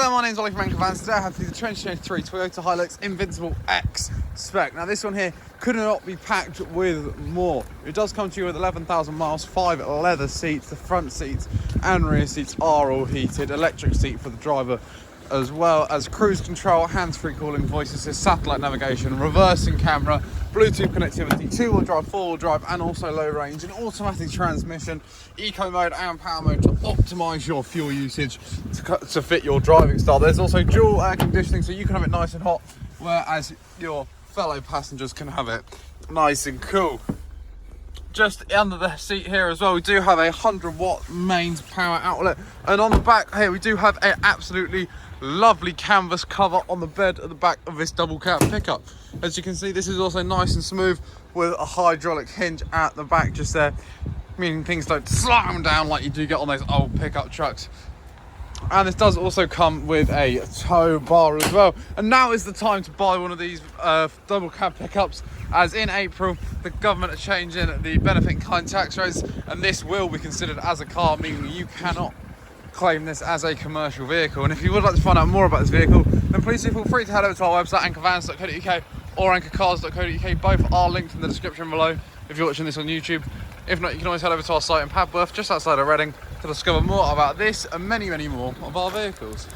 Hello, my name's Ollie from Vans. Today I have the 2023 Toyota Hilux Invincible X spec. Now this one here could not be packed with more. It does come to you with 11,000 miles, 5 leather seats. The front seats and rear seats are all heated. Electric seat for the driver, as well as cruise control, hands-free calling, voice assist, satellite navigation, reversing camera, Bluetooth connectivity, two-wheel drive, four-wheel drive, and also low range, an automatic transmission, eco mode and power mode to optimise your fuel usage to fit your driving style. There's also dual air conditioning, so you can have it nice and hot, whereas your fellow passengers can have it nice and cool. Just under the seat here as well, we do have a 100-watt mains power outlet, and on the back here we do have a absolutely lovely canvas cover on the bed at the back of this double cab pickup. As you can see, this is also nice and smooth with a hydraulic hinge at the back just there, meaning things don't slam down like you do get on those old pickup trucks. And this does also come with a tow bar as well. And now is the time to buy one of these double cab pickups, as in April the government are changing the benefit in kind tax rates, and this will be considered as a car, meaning you cannot claim this as a commercial vehicle. And if you would like to find out more about this vehicle, then please feel free to head over to our website, anchorvans.co.uk or anchorcars.co.uk. Both are linked in the description below if you're watching this on YouTube. If not, you can always head over to our site in Padworth, just outside of Reading, to discover more about this and many more of our vehicles.